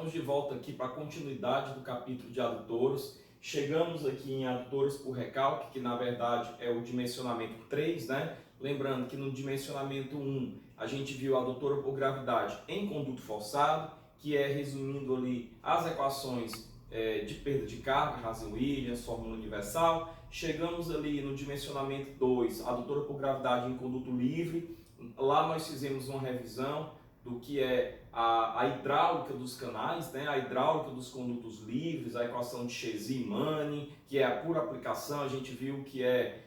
estamos de volta aqui para a continuidade do capítulo de adutores. Chegamos aqui em adutores por recalque, que na verdade é o dimensionamento 3, né? Lembrando que no dimensionamento 1 a gente viu a adutora por gravidade em conduto forçado, que é, resumindo ali, as equações de perda de carga, Rasen-Williams, fórmula universal. Chegamos ali no dimensionamento 2, adutora por gravidade em conduto livre. Lá nós fizemos uma revisão do que é a hidráulica dos canais, né? A hidráulica dos condutos livres, a equação de Chezy-Manning, que é a pura aplicação. A gente viu que é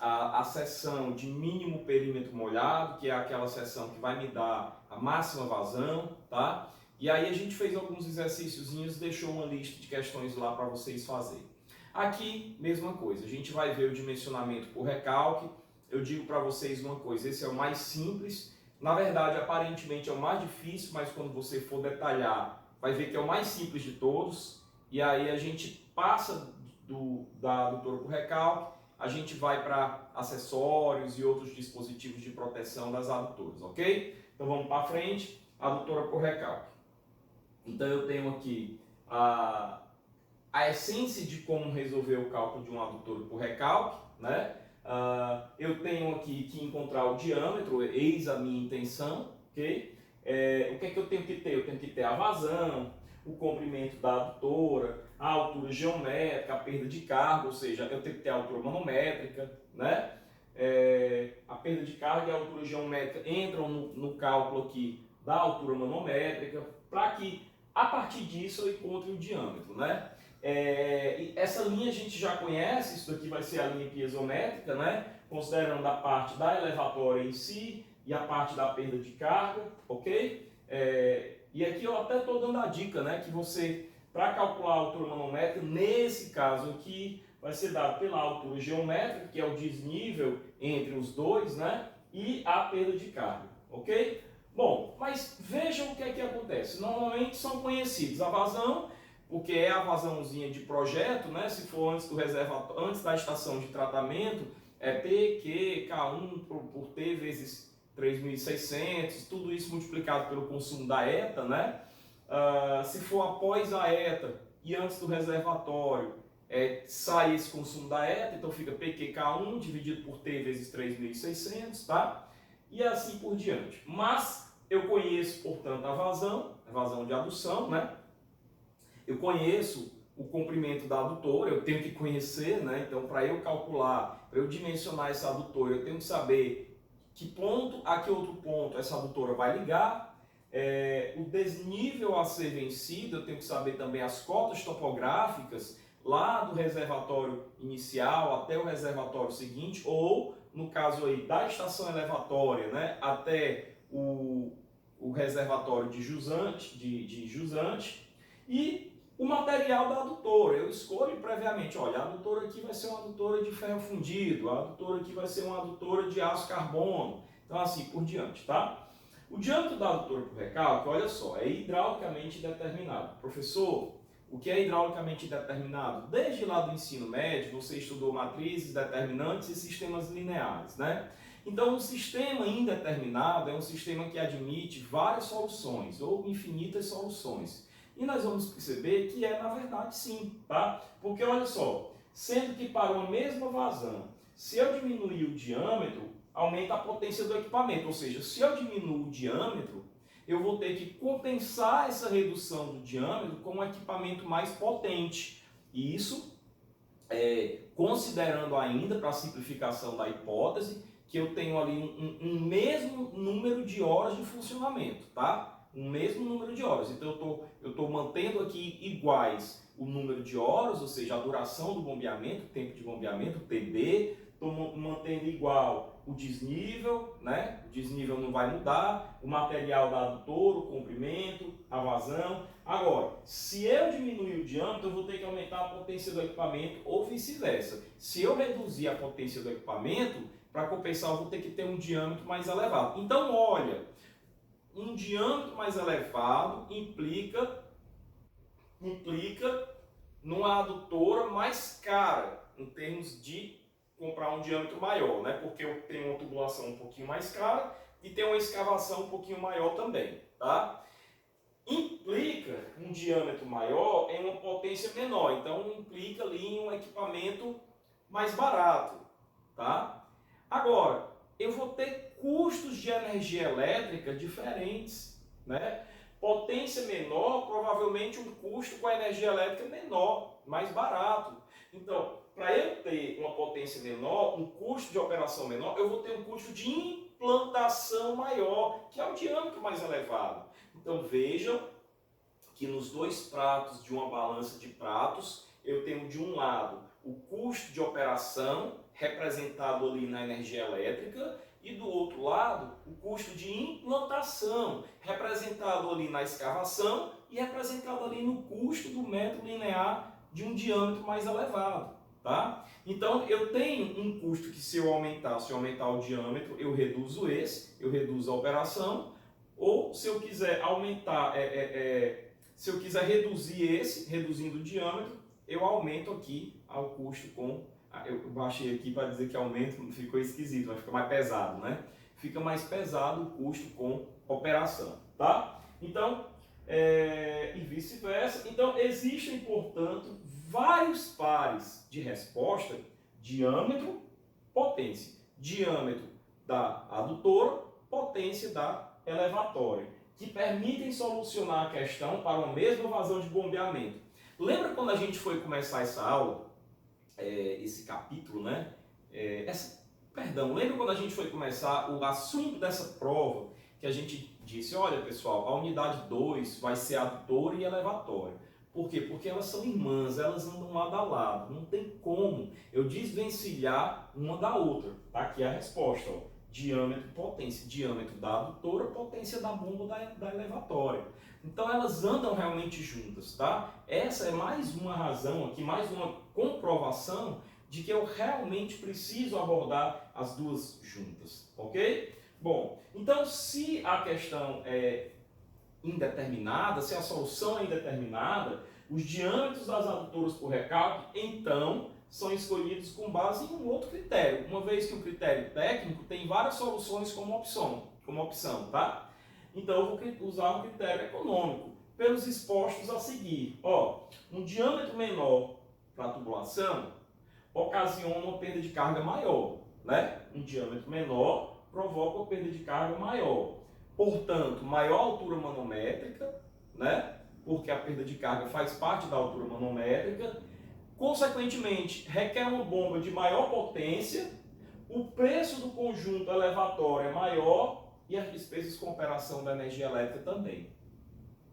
a seção de mínimo perímetro molhado, que é aquela seção que vai me dar a máxima vazão, tá? E aí a gente fez alguns exercíciozinhos, deixou uma lista de questões lá para vocês fazerem. Aqui, mesma coisa, a gente vai ver o dimensionamento por recalque. Eu digo para vocês uma coisa, esse é o mais simples. Na verdade, aparentemente é o mais difícil, mas quando você for detalhar, vai ver que é o mais simples de todos. E aí a gente passa da adutora por recalque, a gente vai para acessórios e outros dispositivos de proteção das adutoras, ok? Então vamos para frente, adutora por recalque. Então eu tenho aqui a essência de como resolver o cálculo de um adutor por recalque, né? Eu tenho aqui que encontrar o diâmetro, eis a minha intenção, ok? O que é que eu tenho que ter? Eu tenho que ter a vazão, o comprimento da adutora, a altura geométrica, a perda de carga, ou seja, eu tenho que ter a altura manométrica, né? A perda de carga e a altura geométrica entram no cálculo aqui da altura manométrica, para que a partir disso eu encontre o diâmetro, né? Essa linha a gente já conhece, isso aqui vai ser a linha piezométrica, né? Considerando a parte da elevatória em si e a parte da perda de carga, ok? E aqui eu até estou dando a dica, né? Que você, para calcular a altura manométrica, nesse caso aqui, vai ser dado pela altura geométrica, que é o desnível entre os dois, né? E a perda de carga, ok? Bom, mas vejam o que é que acontece. Normalmente são conhecidos a vazão, porque é a vazãozinha de projeto, né? Se for antes do reservatório, antes da estação de tratamento, é P, Q, K1 por T vezes 3.600, tudo isso multiplicado pelo consumo da ETA, né? Se for após a ETA e antes do reservatório, sai esse consumo da ETA, então fica PQK1 dividido por T vezes 3.600, tá? E assim por diante. Mas eu conheço, portanto, a vazão de adução, né? Eu conheço o comprimento da adutora, eu tenho que conhecer, né? Então, para eu calcular, para eu dimensionar essa adutora, eu tenho que saber que ponto a que outro ponto essa adutora vai ligar. O desnível a ser vencido, eu tenho que saber também as cotas topográficas lá do reservatório inicial até o reservatório seguinte, ou no caso aí da estação elevatória, né, até o reservatório de jusante, e o material da adutora. Eu escolho previamente, olha, a adutora aqui vai ser uma adutora de ferro fundido, a adutora aqui vai ser uma adutora de aço carbono, então assim por diante, tá? O diâmetro da adutora por recalque, olha só, é hidraulicamente determinado. Professor, o que é hidraulicamente determinado? Desde lá do ensino médio, você estudou matrizes, determinantes e sistemas lineares, né? Então, o sistema indeterminado é um sistema que admite várias soluções, ou infinitas soluções. E nós vamos perceber que na verdade, sim, tá? Porque, olha só, sendo que para uma mesma vazão, se eu diminuir o diâmetro, aumenta a potência do equipamento. Ou seja, se eu diminuo o diâmetro, eu vou ter que compensar essa redução do diâmetro com um equipamento mais potente. E isso, considerando ainda, para a simplificação da hipótese, que eu tenho ali um mesmo número de horas de funcionamento, tá? Um mesmo número de horas. Então eu estou mantendo aqui iguais o número de horas, ou seja, a duração do bombeamento, o tempo de bombeamento, o TB, estou mantendo igual o desnível, né? O desnível não vai mudar, o material da adutora, o comprimento, a vazão. Agora, se eu diminuir o diâmetro, eu vou ter que aumentar a potência do equipamento ou vice-versa. Se eu reduzir a potência do equipamento, para compensar, eu vou ter que ter um diâmetro mais elevado. Então, olha, um diâmetro mais elevado implica numa adutora mais cara, em termos de comprar um diâmetro maior, né? Porque eu tenho uma tubulação um pouquinho mais cara e tenho uma escavação um pouquinho maior também, tá? implica um diâmetro maior em uma potência menor. Então, implica ali em um equipamento mais barato, tá? Agora, eu vou ter custos de energia elétrica diferentes, né? Potência menor, provavelmente um custo com a energia elétrica menor, mais barato. Então, para eu ter uma potência menor, um custo de operação menor, eu vou ter um custo de implantação maior, que é o diâmetro mais elevado. Então, vejam que nos dois pratos de uma balança de pratos, eu tenho de um lado o custo de operação, representado ali na energia elétrica, e do outro lado o custo de implantação, representado ali na escavação e representado ali no custo do metro linear de um diâmetro mais elevado. Tá? Então eu tenho um custo que se eu aumentar o diâmetro, eu reduzo eu reduzo a operação, ou se eu quiser aumentar, se eu quiser reduzir reduzindo o diâmetro, eu aumento aqui ao custo com... Eu baixei aqui para dizer que aumento, ficou esquisito, mas fica mais pesado, né? Fica mais pesado o custo com operação, tá? Então, e vice-versa. Então, existem, portanto, vários pares de resposta: diâmetro, potência. Diâmetro da adutora, potência da elevatória, que permitem solucionar a questão para uma mesma vazão de bombeamento. Lembra quando a gente foi começar essa aula, esse capítulo, né? Lembra quando a gente foi começar o assunto dessa prova, que a gente disse, olha pessoal, a unidade 2 vai ser adutora e elevatória. Por quê? Porque elas são irmãs, elas andam lado a lado, não tem como eu desvencilhar uma da outra. Tá aqui a resposta, ó. Diâmetro, potência, diâmetro da adutora, potência da bomba da elevatória. Então elas andam realmente juntas, tá? Essa é mais uma razão aqui, mais uma comprovação de que eu realmente preciso abordar as duas juntas, ok? Bom, então se a questão é indeterminada, se a solução é indeterminada, os diâmetros das adutoras por recalque, então, são escolhidos com base em um outro critério, uma vez que o critério técnico tem várias soluções como opção, tá? Então, eu vou usar um critério econômico, pelos expostos a seguir. Ó, um diâmetro menor para a tubulação ocasiona uma perda de carga maior, né? Um diâmetro menor provoca uma perda de carga maior. Portanto, maior altura manométrica, né? Porque a perda de carga faz parte da altura manométrica. Consequentemente, requer uma bomba de maior potência, o preço do conjunto elevatório é maior e as despesas com operação da energia elétrica também.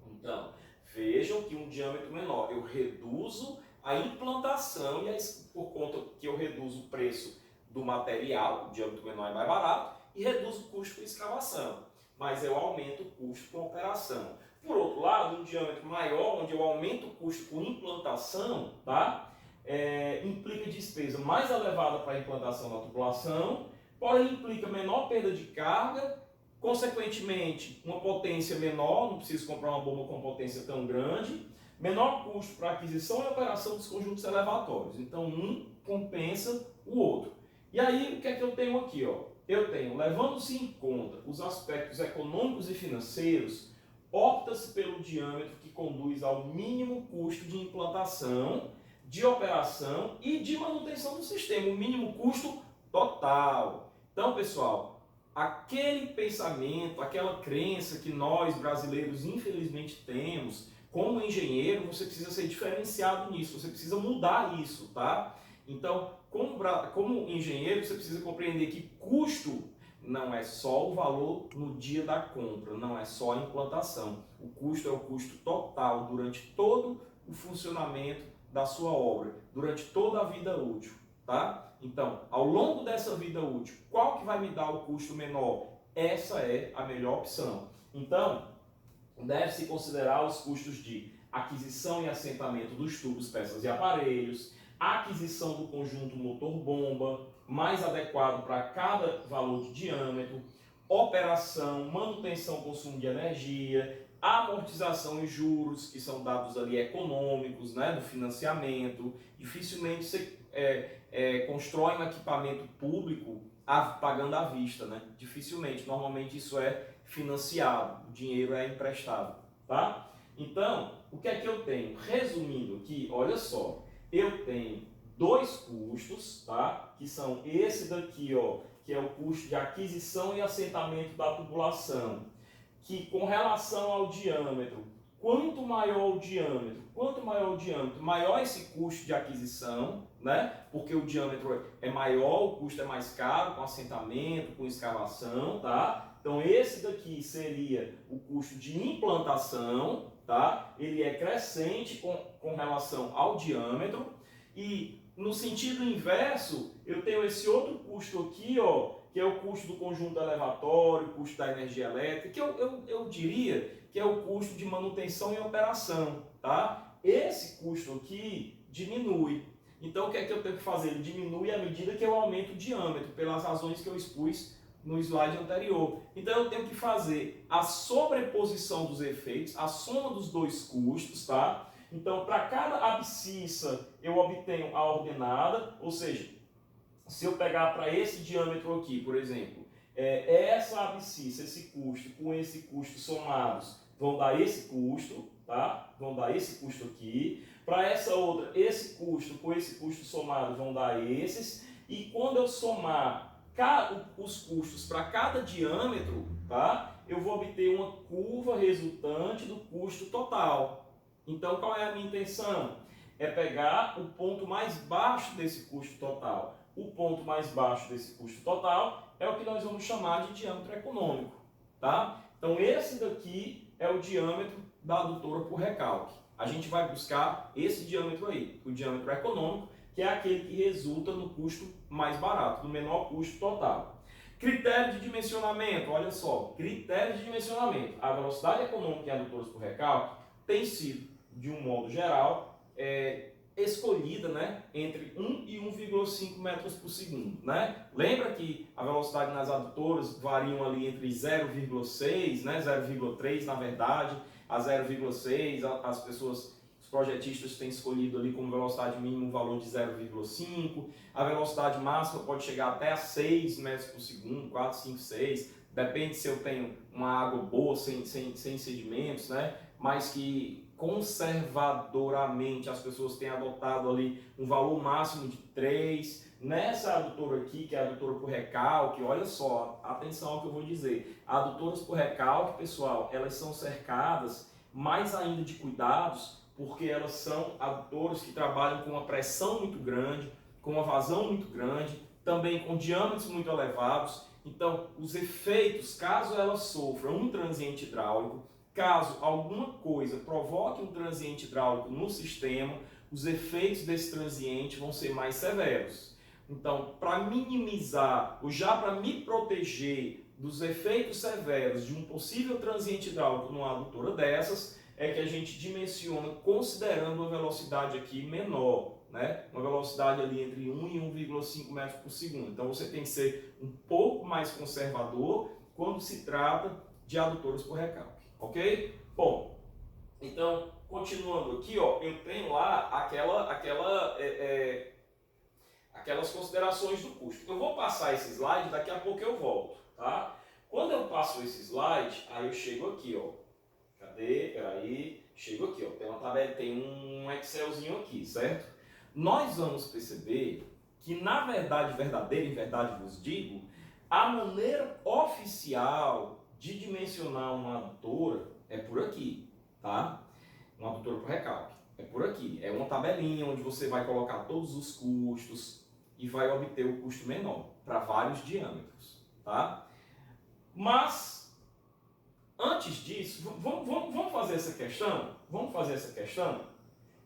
Então, vejam que um diâmetro menor eu reduzo a implantação e por conta que eu reduzo o preço do material, o diâmetro menor é mais barato, e reduzo o custo por escavação, mas eu aumento o custo com operação. Por outro lado, um diâmetro maior, onde eu aumento o custo com implantação, tá? Implica despesa mais elevada para a implantação da tubulação, porém implica menor perda de carga, consequentemente uma potência menor, não preciso comprar uma bomba com potência tão grande, menor custo para aquisição e operação dos conjuntos elevatórios. Então um compensa o outro. E aí o que é que eu tenho aqui? Ó? Eu tenho, levando-se em conta os aspectos econômicos e financeiros, opta-se pelo diâmetro que conduz ao mínimo custo de implantação, de operação e de manutenção do sistema, o mínimo custo total. Então, pessoal, aquele pensamento, aquela crença que nós brasileiros infelizmente temos, como engenheiro, você precisa ser diferenciado nisso, você precisa mudar isso, tá? Então, como engenheiro, você precisa compreender que custo não é só o valor no dia da compra, não é só a implantação. O custo é o custo total durante todo o funcionamento da sua obra, durante toda a vida útil, tá? Então, ao longo dessa vida útil, qual que vai me dar o custo menor? Essa é a melhor opção. Então, deve-se considerar os custos de aquisição e assentamento dos tubos, peças e aparelhos, a aquisição do conjunto motor-bomba, mais adequado para cada valor de diâmetro, operação, manutenção, consumo de energia, amortização e juros, que são dados ali econômicos, né, do financiamento. Dificilmente você constrói um equipamento público pagando à vista, né? Dificilmente, normalmente isso é financiado, o dinheiro é emprestado, tá? Então, o que é que eu tenho? Resumindo aqui, olha só, eu tenho dois custos, tá? Que são esse daqui, ó, que é o custo de aquisição e assentamento da tubulação, que com relação ao diâmetro, quanto maior o diâmetro, maior esse custo de aquisição, né? Porque o diâmetro é maior, o custo é mais caro, com assentamento, com escavação, tá? Então esse daqui seria o custo de implantação, tá? Ele é crescente com relação ao diâmetro. E no sentido inverso, eu tenho esse outro custo aqui, ó, que é o custo do conjunto elevatório, o custo da energia elétrica, que eu diria que é o custo de manutenção e operação, tá? Esse custo aqui diminui. Então, o que é que eu tenho que fazer? Ele diminui à medida que eu aumento o diâmetro, pelas razões que eu expus no slide anterior. Então, eu tenho que fazer a sobreposição dos efeitos, a soma dos dois custos, tá? Então, para cada abscissa, eu obtenho a ordenada, ou seja, se eu pegar para esse diâmetro aqui, por exemplo, essa abscissa, esse custo com esse custo somados vão dar esse custo, tá? Vão dar esse custo aqui. Para essa outra, esse custo com esse custo somado vão dar esses. E quando eu somar os custos para cada diâmetro, tá? Eu vou obter uma curva resultante do custo total. Então, qual é a minha intenção? É pegar o ponto mais baixo desse custo total. O ponto mais baixo desse custo total é o que nós vamos chamar de diâmetro econômico, tá? Então, esse daqui é o diâmetro da adutora por recalque. A gente vai buscar esse diâmetro aí, o diâmetro econômico, que é aquele que resulta no custo mais barato, no menor custo total. Critério de dimensionamento, olha só, critério de dimensionamento. A velocidade econômica em adutoras por recalque tem sido, de um modo geral, escolhida, né, entre 1 e 1,5 metros por segundo, né? Lembra que a velocidade nas adutoras variam ali entre 0,6, né, 0,3 na verdade, a 0,6, as pessoas, os projetistas têm escolhido ali como velocidade mínima um valor de 0,5, a velocidade máxima pode chegar até a 6 metros por segundo, 4, 5, 6, depende se eu tenho uma água boa, sem sedimentos, né, mas que conservadoramente as pessoas têm adotado ali um valor máximo de 3. Nessa adutora aqui, que é a adutora por recalque, olha só, atenção ao que eu vou dizer. Adutoras por recalque, pessoal, elas são cercadas mais ainda de cuidados, porque elas são adutoras que trabalham com uma pressão muito grande, com uma vazão muito grande, também com diâmetros muito elevados. Então, os efeitos, caso elas sofram um transiente hidráulico, caso alguma coisa provoque um transiente hidráulico no sistema, os efeitos desse transiente vão ser mais severos. Então, para minimizar, ou já para me proteger dos efeitos severos de um possível transiente hidráulico numa adutora dessas, é que a gente dimensiona considerando uma velocidade aqui menor, né? Uma velocidade ali entre 1 e 1,5 metros por segundo. Então, você tem que ser um pouco mais conservador quando se trata de adutoras por recalque. Ok? Bom, então, continuando aqui, ó, eu tenho lá aquelas considerações do custo. Eu vou passar esse slide, daqui a pouco eu volto, tá? Quando eu passo esse slide, aí eu chego aqui, ó. Cadê? Peraí. Chego aqui, ó. Tem uma tabela, tem um Excelzinho aqui, certo? Nós vamos perceber que, na verdade verdadeira, em verdade vos digo, a maneira oficial de dimensionar uma adutora é por aqui, tá? Uma adutora por recalque. É por aqui. É uma tabelinha onde você vai colocar todos os custos e vai obter o custo menor para vários diâmetros, tá? Mas, antes disso, vamos fazer essa questão? Vamos fazer essa questão?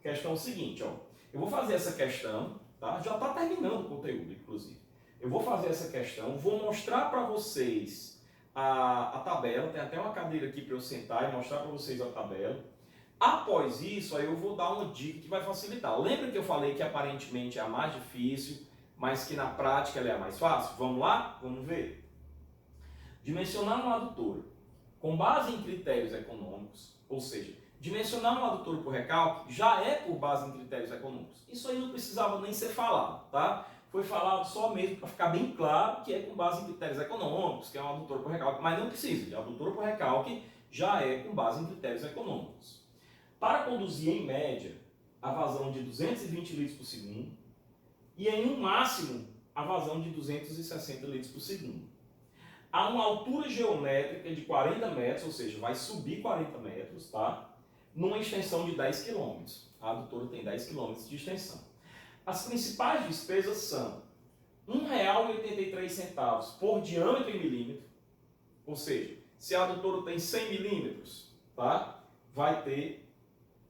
Questão seguinte, ó. Eu vou fazer essa questão, tá? Já está terminando o conteúdo, inclusive. Eu vou fazer essa questão, vou mostrar para vocês a tabela, tem até uma cadeira aqui para eu sentar e mostrar para vocês a tabela. Após isso, aí eu vou dar uma dica que vai facilitar. Lembra que eu falei que aparentemente é a mais difícil, mas que na prática ela é a mais fácil? Vamos lá? Vamos ver? Dimensionar uma adutora com base em critérios econômicos, ou seja, dimensionar uma adutora por recalque já é por base em critérios econômicos. Isso aí não precisava nem ser falado, tá? Foi falado só mesmo para ficar bem claro que é com base em critérios econômicos, que é uma adutora por recalque, mas não precisa. A adutora por recalque já é com base em critérios econômicos. para conduzir em média a vazão de 220 litros por segundo e em um máximo a vazão de 260 litros por segundo. Há uma altura geométrica de 40 metros, ou seja, vai subir 40 metros, tá? Numa extensão de 10 km. A adutora tem 10 km de extensão. As principais despesas são R$ 1,83 por diâmetro em milímetro, ou seja, se a adutora tem 100 milímetros, tá? Vai ter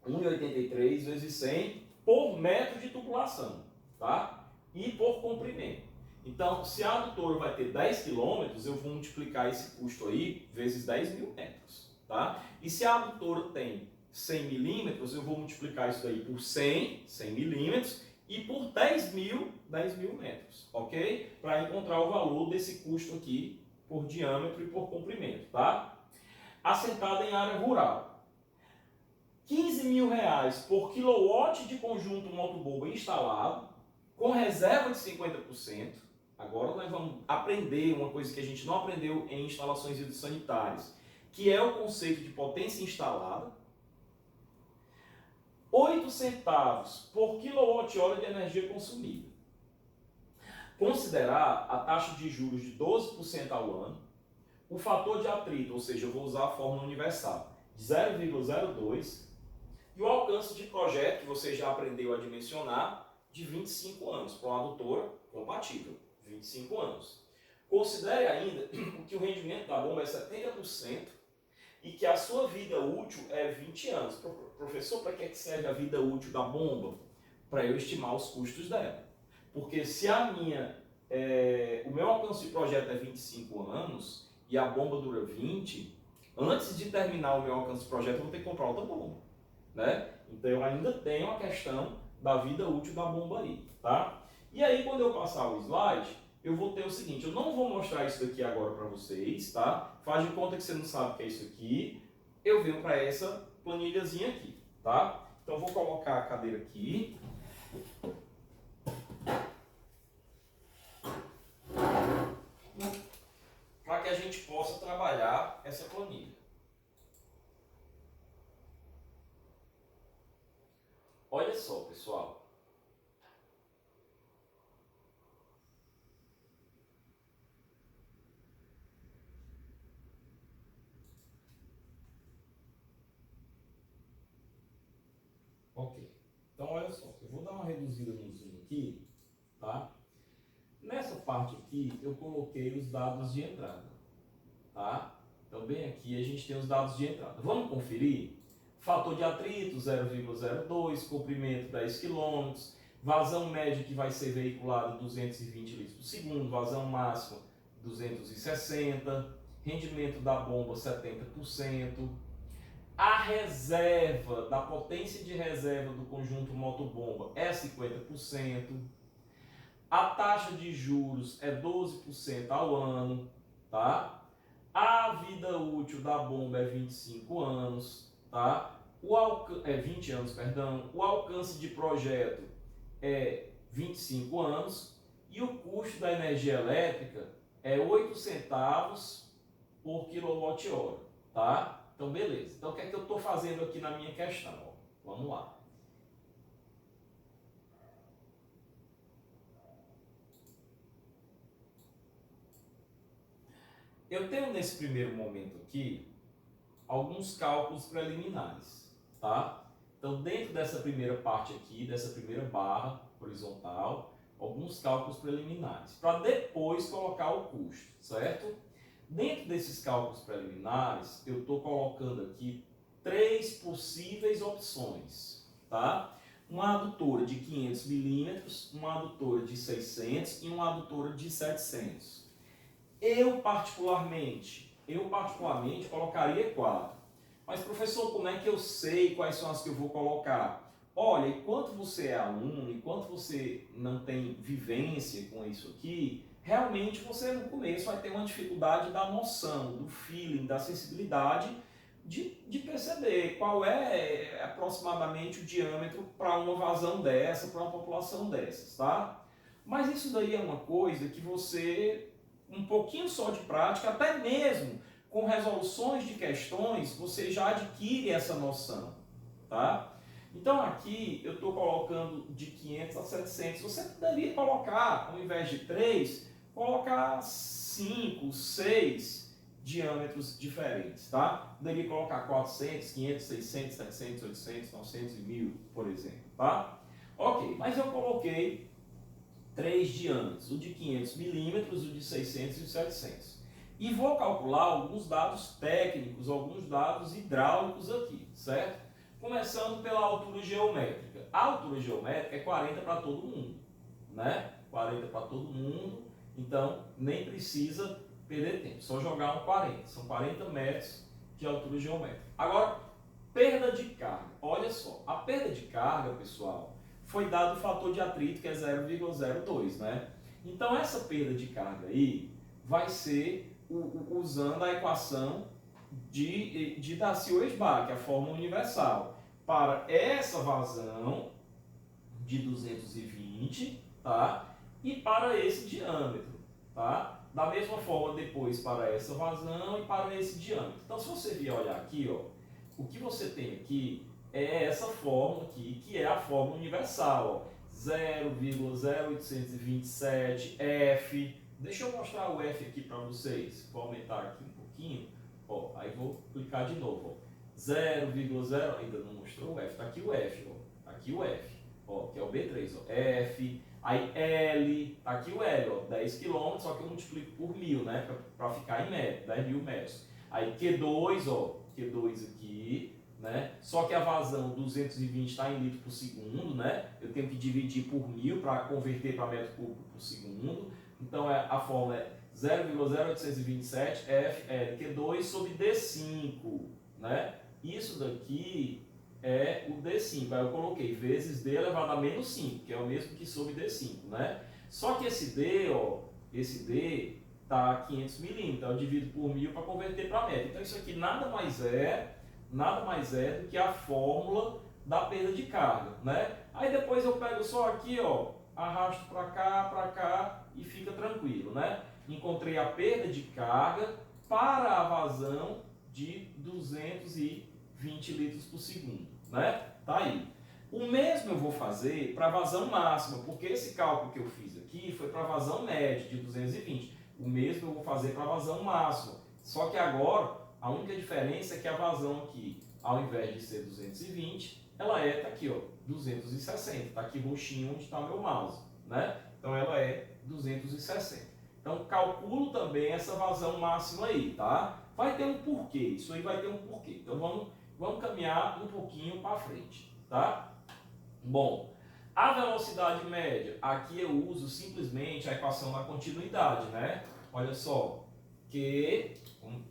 1,83 vezes 100 por metro de tubulação, tá? E por comprimento. Então, se a adutora vai ter 10 km, eu vou multiplicar esse custo aí vezes 10 mil metros, tá? E se a adutora tem 100 milímetros, eu vou multiplicar isso daí por 100 milímetros, e por 10 mil metros, ok? Para encontrar o valor desse custo aqui por diâmetro e por comprimento, tá? Assentada em área rural. R$ 15.000 por quilowatt de conjunto motobomba instalado, com reserva de 50%. Agora nós vamos aprender uma coisa que a gente não aprendeu em instalações hidrossanitárias, que é o conceito de potência instalada. 8 centavos por quilowatt-hora de energia consumida. Considerar a taxa de juros de 12% ao ano, o fator de atrito, ou seja, eu vou usar a fórmula universal, de 0,02, e o alcance de projeto, que você já aprendeu a dimensionar, de 25 anos, para uma adutora compatível, 25 anos. Considere ainda que o rendimento da bomba é 70%, e que a sua vida útil é 20 anos. Professor, para que serve a vida útil da bomba? Para eu estimar os custos dela. Porque se o meu alcance de projeto é 25 anos e a bomba dura 20, antes de terminar o meu alcance de projeto eu vou ter que comprar outra bomba, né? Então eu ainda tenho a questão da vida útil da bomba aí, tá? E aí quando eu passar o slide, eu vou ter o seguinte, eu não vou mostrar isso daqui agora para vocês, tá? Faz de conta que você não sabe o que é isso aqui. Eu venho para essa planilhazinha aqui, tá? Então eu vou colocar a cadeira aqui. Para que a gente possa trabalhar essa planilha. Olha só, pessoal. Ok. Então, olha só. Eu vou dar uma reduzida no zoom aqui, tá? Nessa parte aqui, eu coloquei os dados de entrada, tá? Então, bem aqui, a gente tem os dados de entrada. Vamos conferir? Fator de atrito, 0,02, comprimento, 10 km, vazão média que vai ser veiculada, 220 litros por segundo, vazão máxima, 260, rendimento da bomba, 70%. A reserva, da potência de reserva do conjunto motobomba é 50%. A taxa de juros é 12% ao ano, tá? A vida útil da bomba é 25 anos, tá? 20 anos, perdão. O alcance de projeto é 25 anos e o custo da energia elétrica é 8 centavos por quilowatt-hora, tá? Então, beleza. Então, o que é que eu estou fazendo aqui na minha questão? Ó, vamos lá. Eu tenho nesse primeiro momento aqui alguns cálculos preliminares, tá? Então, dentro dessa primeira parte aqui, dessa primeira barra horizontal, alguns cálculos preliminares, para depois colocar o custo, certo? Dentro desses cálculos preliminares, eu estou colocando aqui 3 possíveis opções, tá? Uma adutora de 500 milímetros, uma adutora de 600 e uma adutora de 700. Eu particularmente colocaria 4. Mas, professor, como é que eu sei quais são as que eu vou colocar? Olha, enquanto você é aluno, enquanto você não tem vivência com isso aqui, realmente você no começo vai ter uma dificuldade da noção, do feeling, da sensibilidade de perceber qual é aproximadamente o diâmetro para uma vazão dessa, para uma população dessas, tá? Mas isso daí é uma coisa que você, um pouquinho só de prática, até mesmo com resoluções de questões, você já adquire essa noção, tá? Então aqui eu estou colocando de 500 a 700. Você poderia colocar, ao invés de 3, colocar 5, 6 diâmetros diferentes, tá? Poderia colocar 400, 500, 600, 700, 800, 900 e 1000, por exemplo, tá? Ok, mas eu coloquei 3 diâmetros, o de 500 milímetros, o de 600 e o de 700. E vou calcular alguns dados técnicos, alguns dados hidráulicos aqui, certo? Começando pela altura geométrica. A altura geométrica é 40 para todo mundo, né? 40 para todo mundo, então nem precisa perder tempo, só jogar um 40. São 40 metros de altura geométrica. Agora, perda de carga. Olha só, a perda de carga, pessoal, foi dado o fator de atrito, que é 0,02, né? Então, essa perda de carga aí vai ser usando a equação de Darcy-Weisbach, que é a fórmula universal, para essa vazão de 220, tá? E para esse diâmetro, tá? Da mesma forma depois para essa vazão e para esse diâmetro. Então, se você vier olhar aqui, ó, o que você tem aqui é essa fórmula aqui, que é a fórmula universal, ó, 0,0827F. Deixa eu mostrar o F aqui para vocês. Vou aumentar aqui um pouquinho. Ó, aí vou clicar de novo. 0,0, ainda não mostrou o F. Está aqui o F. Ó. Tá aqui o F, ó, que é o B3. Ó. F. Aí L. Está aqui o L. Ó, 10 km, só que eu multiplico por 1000, né? Para ficar em metro, 10.000 metros. Aí Q2, ó, Q2 aqui. Né? Só que a vazão 220 está em litro por segundo, né? Eu tenho que dividir por 1000 para converter para metro cúbico por segundo. Então a fórmula é 0,0827 FLQ2 sobre D5, né? Isso daqui é o D5. Aí eu coloquei vezes D elevado a menos 5, que é o mesmo que sobre D5, né? Só que esse D, ó, esse D está a 500 milímetros, então eu divido por 1000 para converter para metro. Então isso aqui nada mais é do que a fórmula da perda de carga, né? Aí depois eu pego só aqui, ó, arrasto para cá e fica tranquilo, né? Encontrei a perda de carga para a vazão de 220 litros por segundo, né? Tá aí. O mesmo eu vou fazer para a vazão máxima, porque esse cálculo que eu fiz aqui foi para a vazão média de 220. O mesmo eu vou fazer para a vazão máxima. Só que agora a única diferença é que a vazão aqui, ao invés de ser 220, ela tá aqui, ó, 260. Tá aqui roxinho onde está o meu mouse, né? Então ela é 260. Então calculo também essa vazão máxima aí, tá? Vai ter um porquê, isso aí vai ter um porquê. Então vamos caminhar um pouquinho para frente, tá? Bom, a velocidade média, aqui eu uso simplesmente a equação da continuidade, né? Olha só, Q,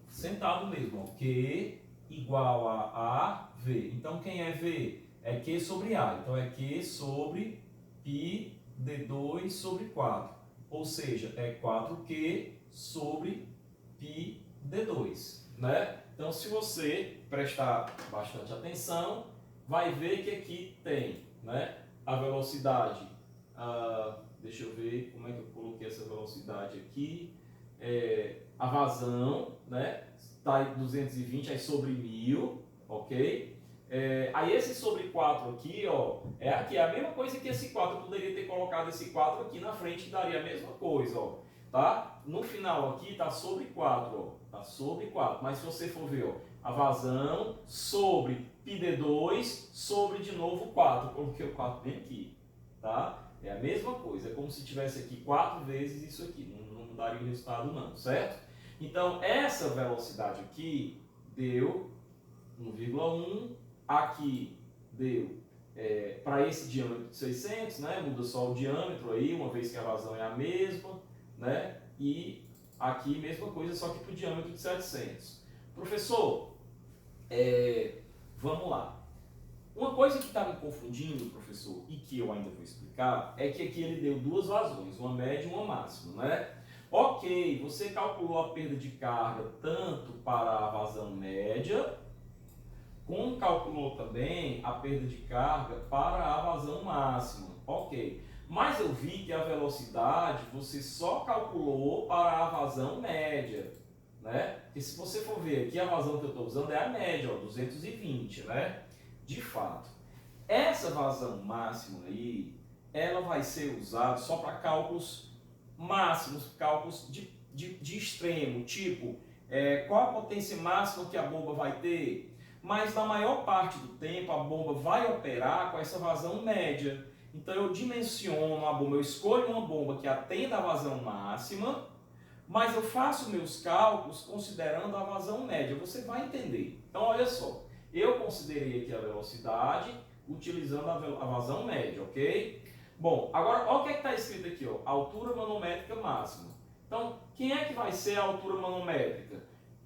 sentado mesmo, ó, Q igual a V. Então quem é V? É Q sobre A. Então é Q sobre π D2 sobre 4. Ou seja, é 4Q sobre π D2, né? Então se você prestar bastante atenção, vai ver que aqui tem, né, a velocidade, deixa eu ver como é que eu coloquei essa velocidade aqui, a vazão, né, está em 220 aí sobre 1000, ok? Aí esse sobre 4 aqui, ó, aqui é a mesma coisa que esse 4, eu poderia ter colocado esse 4 aqui na frente que daria a mesma coisa, ó, tá? No final aqui tá sobre 4, ó, tá sobre 4, mas se você for ver, ó, a vazão sobre πd2 sobre de novo 4, coloquei o 4 bem aqui, tá? É a mesma coisa, é como se tivesse aqui 4 vezes isso aqui, não daria o resultado não, certo? Então essa velocidade aqui deu 1,1, aqui deu para esse diâmetro de 600, né? Muda só o diâmetro aí, uma vez que a vazão é a mesma, né? E aqui mesma coisa, só que para o diâmetro de 700. Professor, vamos lá. Uma coisa que está me confundindo, professor, e que eu ainda vou explicar, é que aqui ele deu duas vazões, uma média e uma máxima, né? Ok, você calculou a perda de carga tanto para a vazão média, como calculou também a perda de carga para a vazão máxima. Ok, mas eu vi que a velocidade você só calculou para a vazão média, né? Porque se você for ver aqui, a vazão que eu estou usando é a média, ó, 220, né? de fato, essa vazão máxima aí, ela vai ser usada só para cálculos máximos, cálculos de extremo, tipo, qual a potência máxima que a bomba vai ter? Mas na maior parte do tempo a bomba vai operar com essa vazão média. Então eu dimensiono a bomba, eu escolho uma bomba que atenda a vazão máxima, mas eu faço meus cálculos considerando a vazão média. Você vai entender. Então olha só, eu considerei aqui a velocidade utilizando a vazão média, ok? Bom, agora olha o que está escrito aqui, ó, altura manométrica máxima. Então, quem é que vai ser a altura manométrica?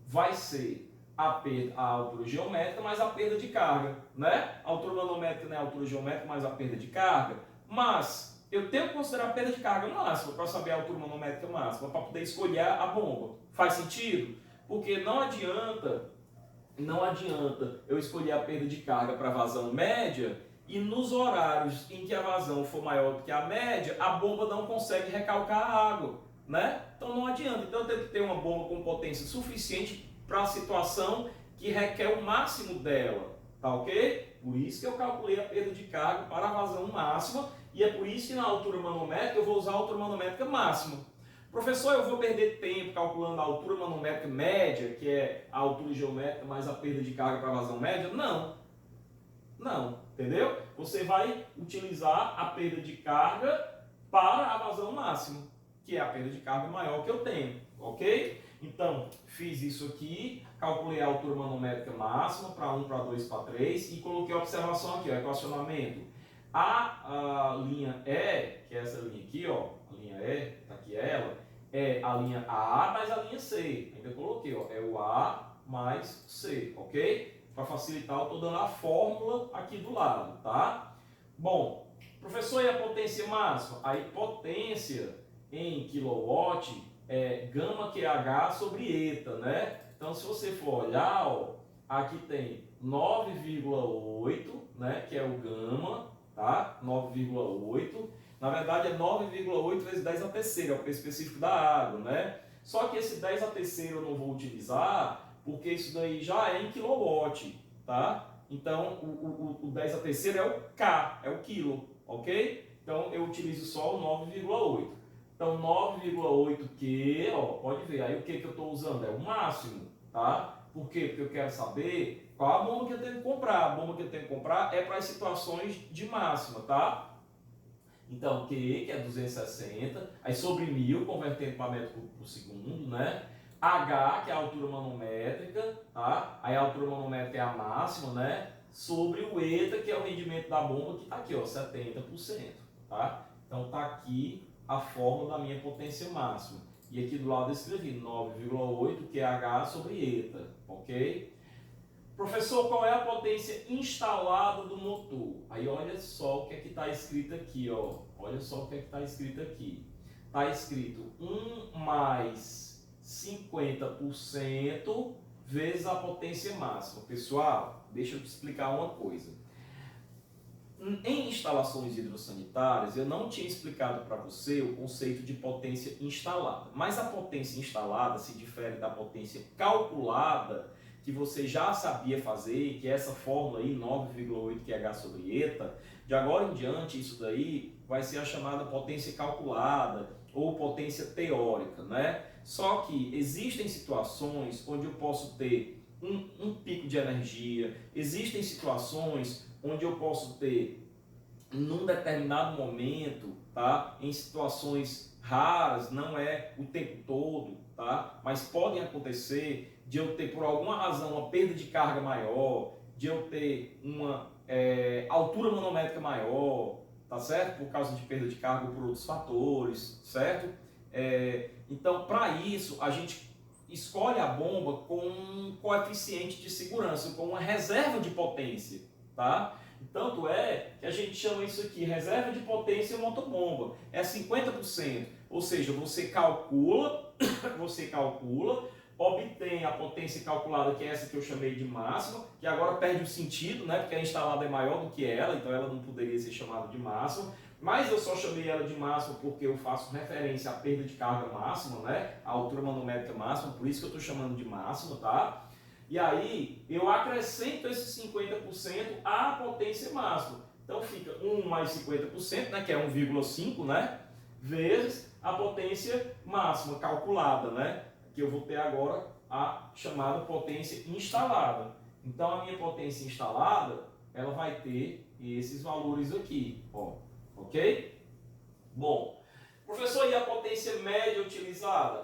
Vai ser a altura geométrica mais a perda de carga, né? A altura manométrica não é a altura geométrica mais a perda de carga, mas eu tenho que considerar a perda de carga máxima para saber a altura manométrica máxima, para poder escolher a bomba. Faz sentido? Porque não adianta eu escolher a perda de carga para vazão média e nos horários em que a vazão for maior do que a média, a bomba não consegue recalcar a água, né? Então não adianta. Então eu tenho que ter uma bomba com potência suficiente para a situação que requer o máximo dela, tá ok? Por isso que eu calculei a perda de carga para a vazão máxima e é por isso que na altura manométrica eu vou usar a altura manométrica máxima. Professor, eu vou perder tempo calculando a altura manométrica média, que é a altura geométrica mais a perda de carga para a vazão média? Não, entendeu? Você vai utilizar a perda de carga para a vazão máxima, que é a perda de carga maior que eu tenho, ok? Então, fiz isso aqui, calculei a altura manométrica máxima para 1, para 2, para 3 e coloquei a observação aqui, ó, equacionamento. A linha E, que é essa linha aqui, ó, a linha E, tá aqui ela, é a linha A mais a linha C. Ainda coloquei, ó, é o A mais C, ok? Para facilitar, eu estou dando a fórmula aqui do lado, tá? Bom, professor, e a potência máxima? Aí, potência em quilowatt é gama QH sobre eta, né? Então, se você for olhar, ó, aqui tem 9,8, né? Que é o gama, tá? 9,8. Na verdade, é 9,8 vezes 10 a terceira, é o peso específico da água, né? Só que esse 10 a terceira eu não vou utilizar, porque isso daí já é em quilowatt, tá? Então, o 10 a terceira é o K, é o quilo, ok? Então, eu utilizo só o 9,8. Então, 9,8 Q, ó, pode ver, aí o que eu estou usando? É o máximo, tá? Por quê? Porque eu quero saber qual a bomba que eu tenho que comprar. A bomba que eu tenho que comprar é para as situações de máxima, tá? Então, Q, que é 260, aí sobre 1000, convertendo para metro por segundo, né? H, que é a altura manométrica, tá? Aí a altura manométrica é a máxima, né? Sobre o eta, que é o rendimento da bomba, que está aqui, ó, 70%, tá? Então, tá aqui a fórmula da minha potência máxima. E aqui do lado eu escrevi 9,8 QH sobre eta, ok? Professor, qual é a potência instalada do motor? Aí olha só o que é que está escrito aqui, ó. Olha só o que é que está escrito aqui. Está escrito 1 mais 50% vezes a potência máxima. Pessoal, deixa eu te explicar uma coisa. Em instalações hidrossanitárias, eu não tinha explicado para você o conceito de potência instalada. Mas a potência instalada se difere da potência calculada, que você já sabia fazer, que é essa fórmula aí, 9,8 QH sobre eta. De agora em diante, isso daí vai ser a chamada potência calculada ou potência teórica, né? Só que existem situações onde eu posso ter um pico de energia, existem situações onde eu posso ter, num determinado momento, tá? Em situações raras, não é o tempo todo, tá? Mas podem acontecer de eu ter, por alguma razão, uma perda de carga maior, de eu ter uma altura manométrica maior, tá certo? Por causa de perda de carga ou por outros fatores, certo? Então, para isso, a gente escolhe a bomba com um coeficiente de segurança, com uma reserva de potência, tá? Tanto é que a gente chama isso aqui, reserva de potência motobomba, é 50%, ou seja, você calcula, obtém a potência calculada, que é essa que eu chamei de máxima, que agora perde o sentido, né, porque a instalada é maior do que ela, então ela não poderia ser chamada de máxima, mas eu só chamei ela de máxima porque eu faço referência à perda de carga máxima, né, a altura manométrica máxima, por isso que eu estou chamando de máxima, tá? E aí eu acrescento esse 50% à potência máxima. Então fica 1 mais 50%, né, que é 1,5, né, vezes a potência máxima calculada, né, que eu vou ter agora a chamada potência instalada. Então a minha potência instalada, ela vai ter esses valores aqui, ó, ok? Bom, professor, e a potência média utilizada?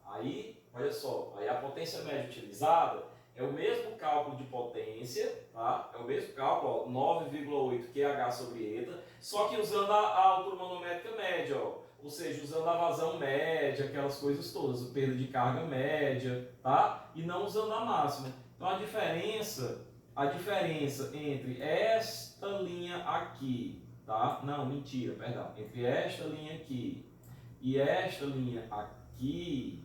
Aí, olha só, aí a potência média utilizada é o mesmo cálculo de potência, tá? É o mesmo cálculo, 9,8 QH sobre eta, só que usando a altura manométrica média, ó. Ou seja, usando a vazão média, aquelas coisas todas, a perda de carga média, tá? E não usando a máxima. Então a diferença entre esta linha aqui, tá? Não, mentira, perdão. Entre esta linha aqui e esta linha aqui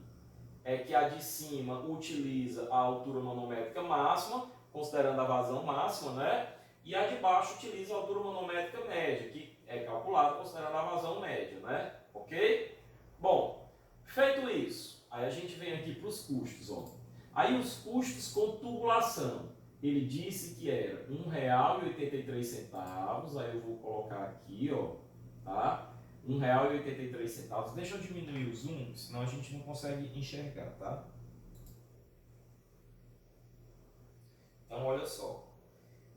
é que a de cima utiliza a altura manométrica máxima, considerando a vazão máxima, né? E a de baixo utiliza a altura manométrica média, que é calculada considerando a vazão média, né? Ok? Bom, feito isso, aí a gente vem aqui para os custos, ó. Aí os custos com tubulação, ele disse que era R$ 1,83, aí eu vou colocar aqui, ó, tá? R$ 1,83. Deixa eu diminuir o zoom, senão a gente não consegue enxergar, tá? Então, olha só.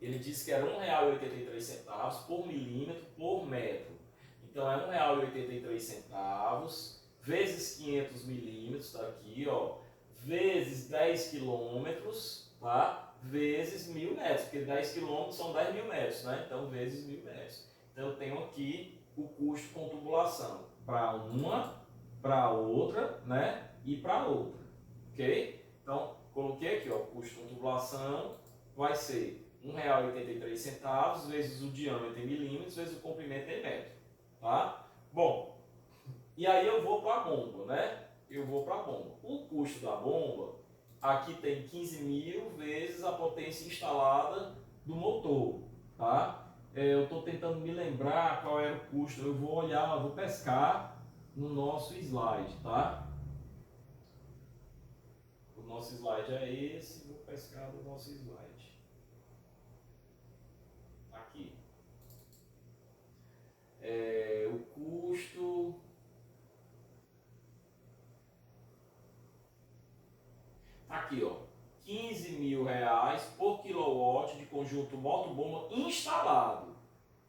Ele disse que era R$ 1,83 por milímetro por metro. Então, é R$ 1,83 vezes 500 milímetros, tá aqui, ó, vezes 10 quilômetros, tá? Vezes 1.000 metros, porque 10 quilômetros são 10.000 metros, né? Então, vezes 1.000 metros. Então, eu tenho aqui o custo com tubulação para uma, para outra, né? E para outra, ok? Então, coloquei aqui, ó, o custo com tubulação vai ser R$ 1,83 vezes o diâmetro em milímetros vezes o comprimento em metro, tá? Bom, e aí eu vou para a bomba, né? Eu vou para a bomba. O custo da bomba, aqui tem 15.000 vezes a potência instalada do motor, tá? Eu estou tentando me lembrar qual era o custo. Eu vou olhar, eu vou pescar no nosso slide, tá? O nosso slide é esse, vou pescar no nosso slide. Aqui. O custo... Aqui, ó. R$ 15.000 por quilowatt de conjunto moto-bomba instalado,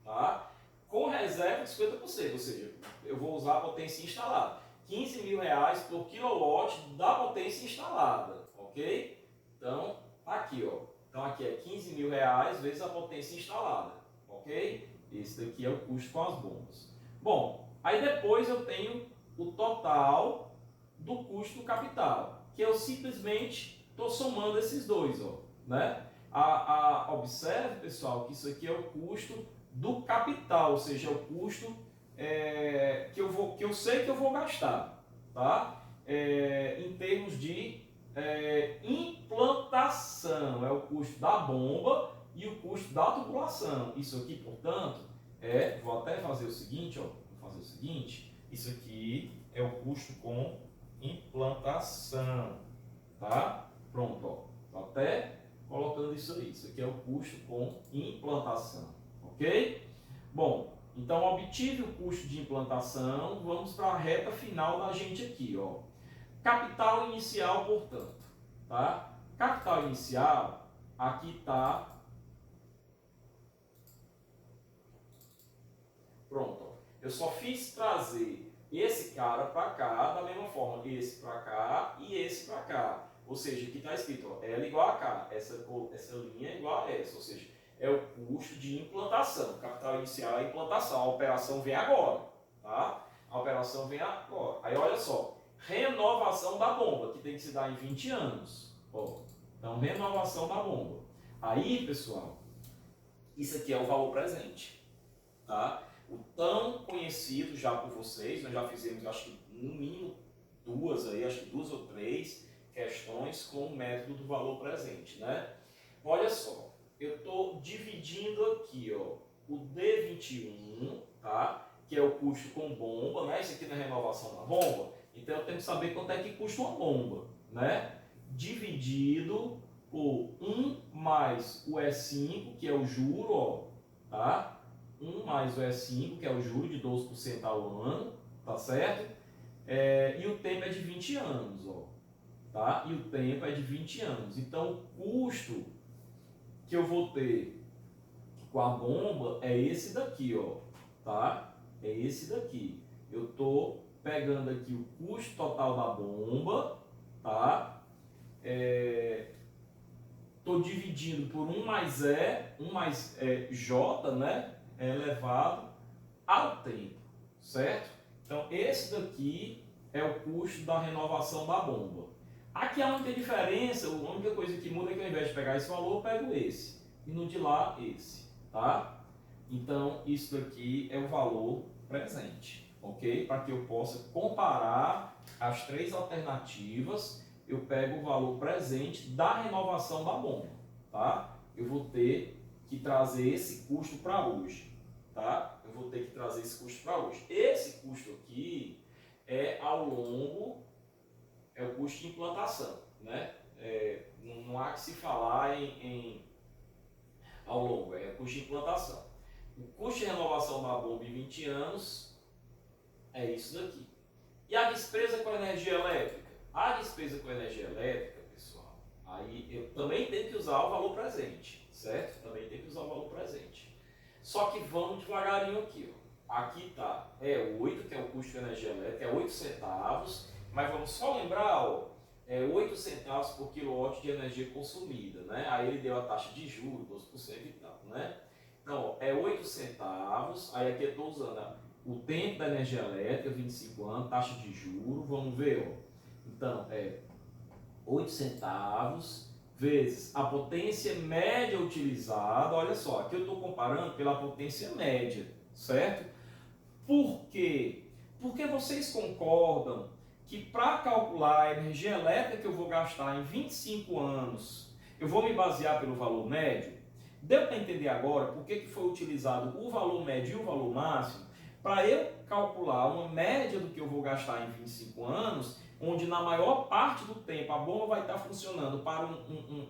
tá? Com reserva de 50%, ou seja, eu vou usar a potência instalada. R$ 15.000 por quilowatt da potência instalada, ok? Então, aqui, ó. Então, aqui é R$ 15.000 vezes a potência instalada, ok? Esse daqui é o custo com as bombas. Bom, aí depois eu tenho o total do custo do capital, que eu simplesmente estou somando esses dois, ó, né? Observe, pessoal, que isso aqui é o custo do capital, ou seja, é o custo que eu sei que eu vou gastar, tá? Em termos de implantação, é o custo da bomba e o custo da tubulação. Isso aqui, portanto, vou até fazer o seguinte, ó, vou fazer o seguinte, isso aqui é o custo com implantação, tá? Pronto, ó, tô até colocando isso aí. Isso aqui é o custo com implantação, ok? Bom, então obtive o custo de implantação, vamos para a reta final da gente aqui, ó. Capital inicial, portanto, tá? Capital inicial, aqui tá. Pronto, ó. Eu só fiz trazer esse cara para cá, da mesma forma, esse para cá e esse para cá. Ou seja, aqui está escrito, ó, L igual a K, essa linha é igual a essa, ou seja, é o custo de implantação. Capital inicial é a implantação, a operação vem agora, tá? A operação vem agora. Aí olha só, renovação da bomba, que tem que se dar em 20 anos. Ó, então, renovação da bomba. Aí, pessoal, isso aqui é o valor presente, tá? O tão conhecido já por vocês, nós já fizemos, acho que no mínimo acho que duas ou três questões com o método do valor presente, né? Olha só, eu estou dividindo aqui, ó, o D21, tá? Que é o custo com bomba, né? Isso aqui não é renovação da bomba, então eu tenho que saber quanto é que custa uma bomba, né? Dividido por 1 mais o E5, que é o juro, ó, tá? 1 mais o E5, que é o juro de 12% ao ano, tá certo? E o tempo é de 20 anos, ó, tá? E o tempo é de 20 anos. Então, o custo que eu vou ter com a bomba é esse daqui, ó, tá? É esse daqui. Eu tô pegando aqui o custo total da bomba, tá? Tô dividindo por 1 mais J, né? Elevado ao tempo, certo? Então, esse daqui é o custo da renovação da bomba. Aqui a única diferença, a única coisa que muda é que ao invés de pegar esse valor, eu pego esse. E no de lá, esse, tá? Então, isso daqui é o valor presente, ok? Para que eu possa comparar as três alternativas, eu pego o valor presente da renovação da bomba, tá? Eu vou ter que trazer esse custo para hoje, tá? Eu vou ter que trazer esse custo para hoje. Esse custo aqui é ao longo, é o custo de implantação, né? Não há que se falar ao longo, é o custo de implantação. O custo de renovação da bomba em 20 anos é isso daqui. E a despesa com energia elétrica? A despesa com energia elétrica, pessoal, aí eu também tenho que usar o valor presente, certo? Também tenho que usar o valor presente. Só que vamos devagarinho aqui, ó. Aqui tá, 8, que é o custo de energia elétrica, é 8 centavos, mas vamos só lembrar, ó, 8 centavos por quilowatt de energia consumida, né? Aí ele deu a taxa de juros, 12% e tal, né? Então, ó, 8 centavos, aí aqui eu estou usando o tempo da energia elétrica, 25 anos, taxa de juros, vamos ver, ó. Então, 8 centavos vezes a potência média utilizada, olha só, aqui eu estou comparando pela potência média, certo? Por quê? Porque vocês concordam que para calcular a energia elétrica que eu vou gastar em 25 anos, eu vou me basear pelo valor médio? Deu para entender agora por que foi utilizado o valor médio e o valor máximo? Para eu calcular uma média do que eu vou gastar em 25 anos, onde na maior parte do tempo a bomba vai estar funcionando para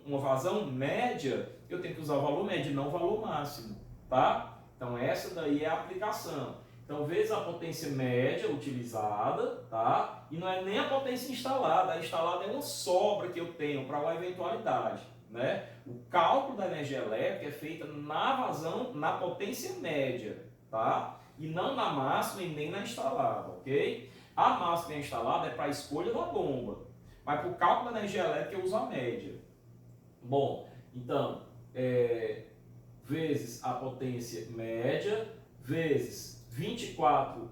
uma vazão média, eu tenho que usar o valor médio, não o valor máximo, tá? Então essa daí é a aplicação. Então, vezes a potência média utilizada, tá? E não é nem a potência instalada. A instalada é uma sobra que eu tenho para uma eventualidade, né? O cálculo da energia elétrica é feito na vazão, na potência média, tá? E não na máxima e nem na instalada, ok? A máxima e a instalada é para a escolha da bomba. Mas para o cálculo da energia elétrica eu uso a média. Bom, então, vezes a potência média, vezes 24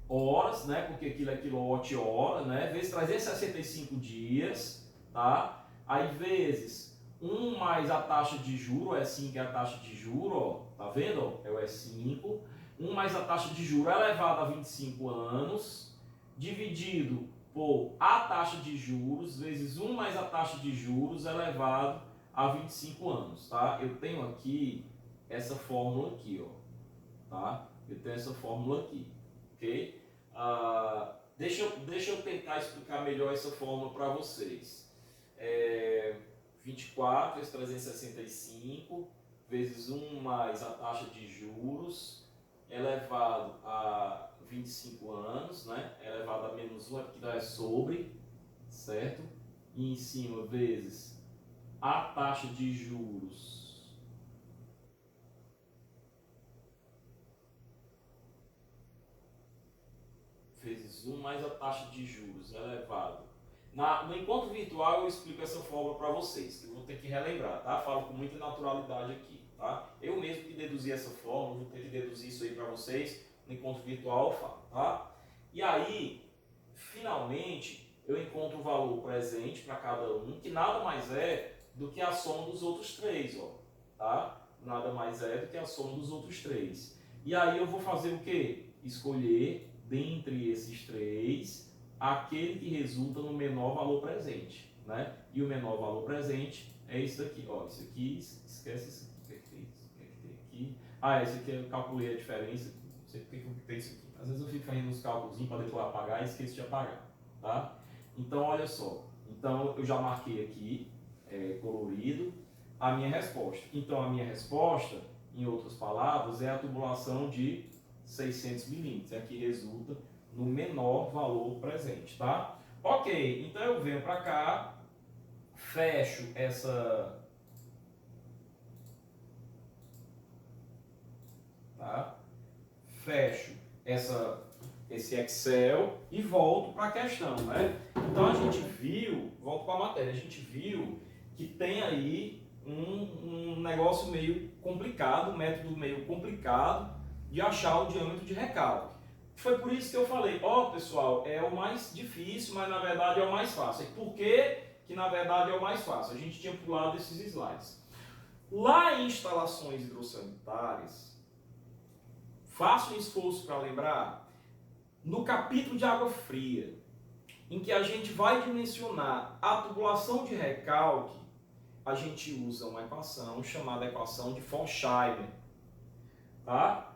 horas, né? Porque aquilo é quilowatt-hora, né? Vezes 365 dias, tá? Aí vezes 1 mais a taxa de juro, E5 é a taxa de juro, ó, tá vendo? Ó? É o E5. 1 mais a taxa de juro elevado a 25 anos, dividido por a taxa de juros, vezes 1 mais a taxa de juros elevado a 25 anos, tá? Eu tenho aqui essa fórmula aqui, ó, tá? Eu tenho essa fórmula aqui, ok? Deixa eu tentar explicar melhor essa fórmula para vocês. 24 vezes 365 vezes 1 mais a taxa de juros elevado a 25 anos, né? Elevado a menos 1 é porque dá sobre, certo? E em cima vezes a taxa de juros vezes 1 mais a taxa de juros elevado. No encontro virtual eu explico essa fórmula para vocês, que eu vou ter que relembrar, tá? Falo com muita naturalidade aqui, tá? Eu mesmo que deduzi essa fórmula, vou ter que deduzir isso aí para vocês. No encontro virtual eu falo, tá? E aí, finalmente, eu encontro o valor presente para cada um, que nada mais é do que a soma dos outros três, ó, tá? Nada mais é do que a soma dos outros três. E aí eu vou fazer o quê? Escolher dentre esses três aquele que resulta no menor valor presente, né? E o menor valor presente é isso daqui, ó, isso aqui, esquece isso aqui, o que é que tem aqui? Esse aqui eu calculei a diferença, não sei porque que eu tenho isso aqui. Às vezes eu fico fazendo uns cálculos para depois apagar e esqueço de apagar, tá? Então, olha só, então eu já marquei aqui colorido a minha resposta. Então, a minha resposta, em outras palavras, é a tubulação de 600 milímetros. É a que resulta no menor valor presente, tá? Ok, então eu venho para cá, fecho essa... Tá? Fecho esse Excel e volto para a questão, né? Então a gente viu, volto para a matéria, a gente viu que tem aí um negócio meio complicado, um método meio complicado de achar o diâmetro de recalque. Foi por isso que eu falei, pessoal, é o mais difícil, mas na verdade é o mais fácil. E por que na verdade é o mais fácil? A gente tinha pulado esses slides. Lá em instalações hidrossanitárias, faço um esforço para lembrar, no capítulo de água fria, em que a gente vai dimensionar a tubulação de recalque, a gente usa uma equação chamada equação de Forchheimer, tá?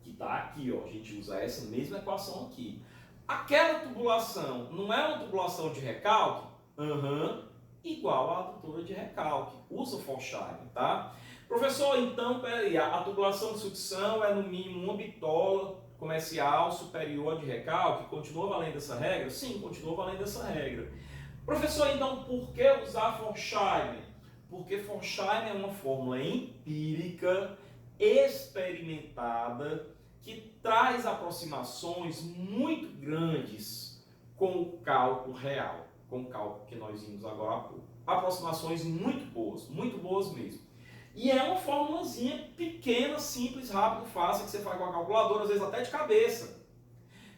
Que está aqui, ó. A gente usa essa mesma equação aqui. Aquela tubulação não é uma tubulação de recalque? Igual à adutora de recalque. Usa o Forchheimer, tá? Professor, então, peraí, a tubulação de sucção é no mínimo uma bitola comercial superior a de recalque? Continua valendo essa regra? Sim, continua valendo essa regra. Professor, então, por que usar Forchheimer? Porque Forchheimer é uma fórmula empírica, experimentada, que traz aproximações muito grandes com o cálculo real, com o cálculo que nós vimos agora há pouco. Aproximações muito boas mesmo. E é uma formulazinha pequena, simples, rápida, fácil, que você faz com a calculadora, às vezes até de cabeça.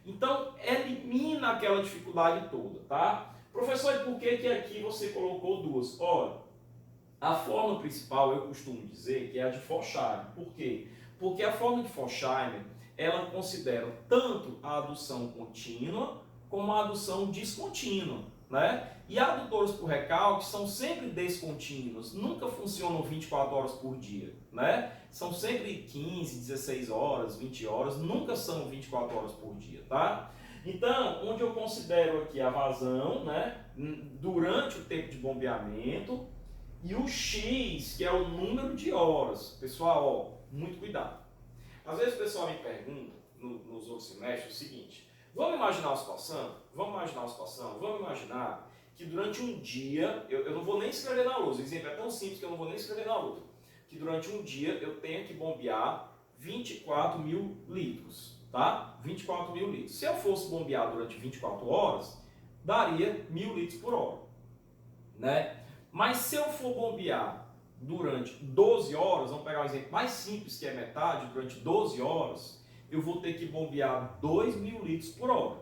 Então, elimina aquela dificuldade toda, tá? Professor, e por que aqui você colocou duas? Olha, a fórmula principal, eu costumo dizer, que é a de Forchheimer. Por quê? Porque a fórmula de Forchheimer, ela considera tanto a adução contínua como a adução descontínua, né? E adutores por recalque são sempre descontínuos, nunca funcionam 24 horas por dia, né? São sempre 15, 16 horas, 20 horas, nunca são 24 horas por dia, tá? Então, onde eu considero aqui a vazão, né, durante o tempo de bombeamento, e o X, que é o número de horas. Pessoal, ó, muito cuidado. Às vezes o pessoal me pergunta, nos outros semestres, o seguinte: vamos imaginar uma situação? Vamos imaginar que durante um dia, eu não vou nem escrever na lousa, o exemplo é tão simples que eu não vou nem escrever na lousa, que durante um dia eu tenho que bombear 24 mil litros, tá? 24 mil litros. Se eu fosse bombear durante 24 horas, daria 1000 litros por hora, né? Mas se eu for bombear durante 12 horas, vamos pegar um exemplo mais simples, que é metade, durante 12 horas, eu vou ter que bombear 2.000 litros por hora,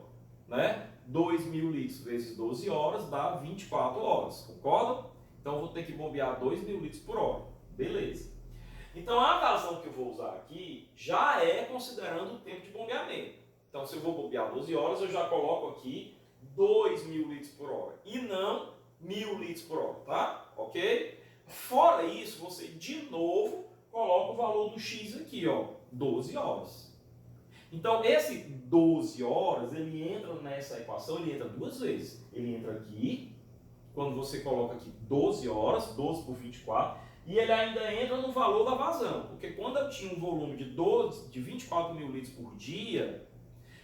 né? 2.000 litros vezes 12 horas dá 24 horas, concorda? Então eu vou ter que bombear 2.000 litros por hora, beleza. Então a vazão que eu vou usar aqui já é considerando o tempo de bombeamento. Então se eu vou bombear 12 horas, eu já coloco aqui 2.000 litros por hora e não 1.000 litros por hora, tá? Ok? Fora isso, você de novo coloca o valor do X aqui, ó, 12 horas. Então esse 12 horas, ele entra nessa equação, ele entra duas vezes. Ele entra aqui, quando você coloca aqui 12 horas, 12 por 24, e ele ainda entra no valor da vazão. Porque quando eu tinha um volume de 24 mil litros por dia,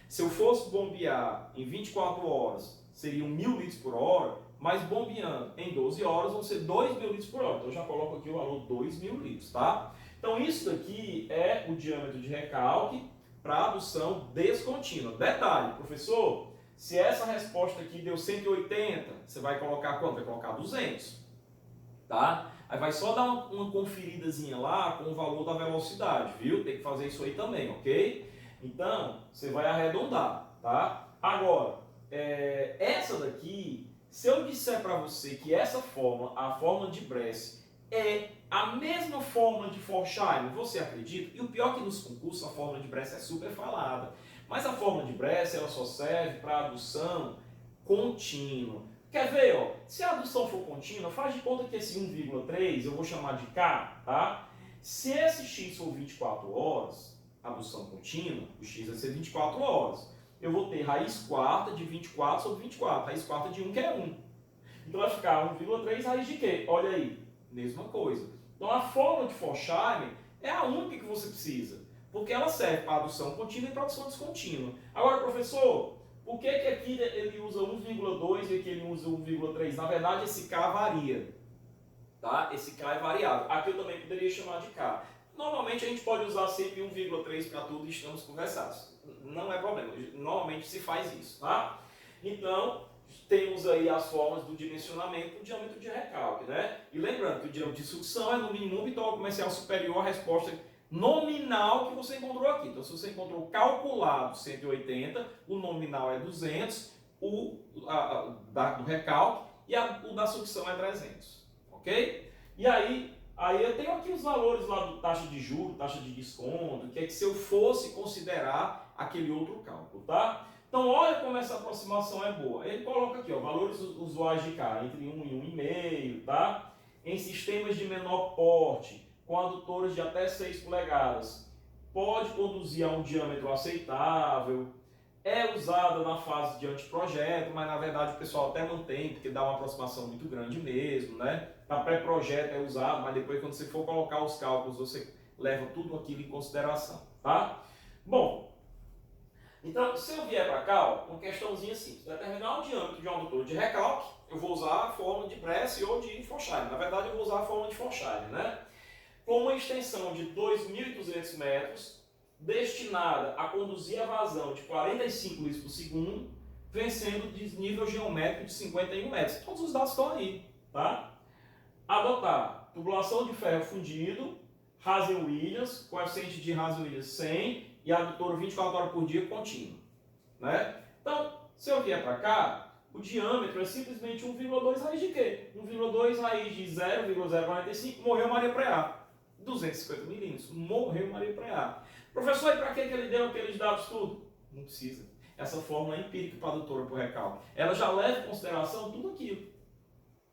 se eu fosse bombear em 24 horas, seriam 1.000 litros por hora, mas bombeando em 12 horas vão ser 2.000 litros por hora. Então eu já coloco aqui o valor 2.000 litros, tá? Então isso daqui é o diâmetro de recalque para adução descontínua. Detalhe, professor, se essa resposta aqui deu 180, você vai colocar quanto? Vai colocar 200, tá? Aí vai só dar uma conferidazinha lá com o valor da velocidade, viu? Tem que fazer isso aí também, ok? Então, você vai arredondar, tá? Agora, essa daqui, se eu disser para você que essa fórmula, a fórmula de Bresse, é a mesma fórmula de Forchheimer, você acredita? E o pior é que nos concursos a fórmula de Bresse é super falada. Mas a fórmula de Bresse, ela só serve para adução contínua. Quer ver, ó? Se a adução for contínua, faz de conta que esse 1,3 eu vou chamar de K, tá? Se esse X for 24 horas, adução contínua, o X vai ser 24 horas. Eu vou ter raiz quarta de 24 sobre 24, raiz quarta de 1, que é 1. Então vai ficar 1,3 raiz de quê? Olha aí, mesma coisa. Então a fórmula de Forchheim é a única que você precisa, porque ela serve para adução contínua e para adução descontínua. Agora, professor, por que aqui ele usa 1,2 e aqui ele usa 1,3? Na verdade, esse K varia. Tá? Esse K é variável. Aqui eu também poderia chamar de K. Normalmente a gente pode usar sempre 1,3 para tudo e estamos conversados. Não é problema. Normalmente se faz isso. Tá? Então, temos aí as formas do dimensionamento do diâmetro de recalque. Né? E lembrando que o diâmetro de sucção é no mínimo vital comercial superior à resposta nominal que você encontrou aqui. Então, se você encontrou calculado 180, o nominal é 200, do recalque, e o da sucção é 300. Ok? E aí eu tenho aqui os valores lá do taxa de juros, taxa de desconto, que é que se eu fosse considerar aquele outro cálculo, tá? Então, olha como essa aproximação é boa. Ele coloca aqui, ó, valores usuais de K entre 1 e 1,5, tá? Em sistemas de menor porte, com adutores de até 6 polegadas, pode conduzir a um diâmetro aceitável. É usada na fase de anteprojeto, mas na verdade o pessoal até mantém, porque dá uma aproximação muito grande mesmo, né? Para pré-projeto é usado, mas depois quando você for colocar os cálculos, você leva tudo aquilo em consideração, tá? Bom, então se eu vier para cá, ó, uma questãozinha simples. Determinar o diâmetro de um adutor de recalque, eu vou usar a fórmula de Bresse ou de Forchheim. Na verdade eu vou usar a fórmula de Forchheim, né? Com uma extensão de 2.200 metros, destinada a conduzir a vazão de 45 litros por segundo, vencendo desnível geométrico de 51 metros. Todos os dados estão aí, tá? Adotar tubulação de ferro fundido, Hazen-Williams, coeficiente de Hazen-Williams 100 e adutor 24 horas por dia contínuo, né? Então, se eu vier para cá, o diâmetro é simplesmente 1,2 raiz de quê? 1,2 raiz de 0,045, morreu Maria Preá. 250 milímetros, morreu Maria Preá. Professor, e para que ele deu aqueles dados tudo? Não precisa. Essa fórmula é empírica para a adutora por recalque. Ela já leva em consideração tudo aquilo.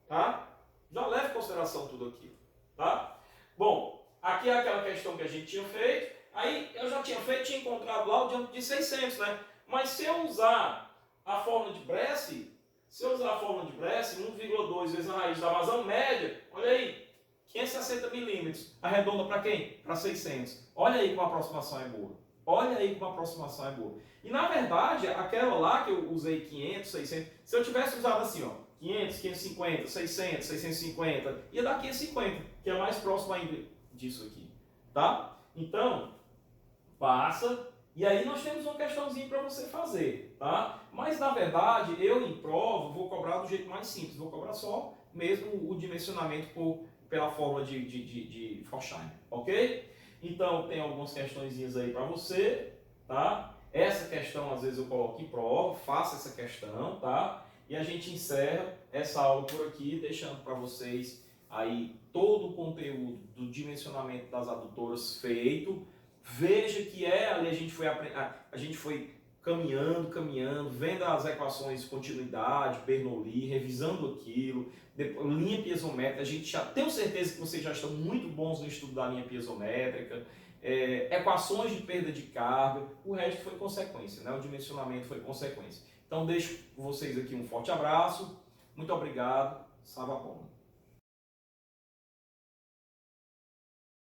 Tá? Já leva em consideração tudo aquilo. Tá? Bom, aqui é aquela questão que a gente tinha feito. Aí eu já tinha feito, tinha encontrado lá o diâmetro de 600, né? Mas se eu usar a fórmula de Bresse, 1,2 vezes a raiz da vazão média, olha aí, 560 milímetros. Arredonda para quem? Para 600. Olha aí como a aproximação é boa. Olha aí como a aproximação é boa. E na verdade, aquela lá que eu usei 500, 600, se eu tivesse usado assim, ó, 500, 550, 600, 650, ia dar 550, que é mais próximo ainda disso aqui. Tá? Então, passa. E aí nós temos uma questãozinha para você fazer, tá? Mas na verdade, eu em prova vou cobrar do jeito mais simples, vou cobrar só mesmo o dimensionamento pela fórmula de Forchheim, ok? Então tem algumas questõezinhas aí para você, tá? Essa questão às vezes eu coloco em prova, faça essa questão, tá? E a gente encerra essa aula por aqui, deixando para vocês aí todo o conteúdo do dimensionamento das adutoras feito. Veja que ali a gente foi caminhando, vendo as equações de continuidade, Bernoulli, revisando aquilo, linha piezométrica. A gente já tenho certeza que vocês já estão muito bons no estudo da linha piezométrica, equações de perda de carga, o resto foi consequência, né? O dimensionamento foi consequência. Então deixo vocês aqui um forte abraço, muito obrigado, salve a palma.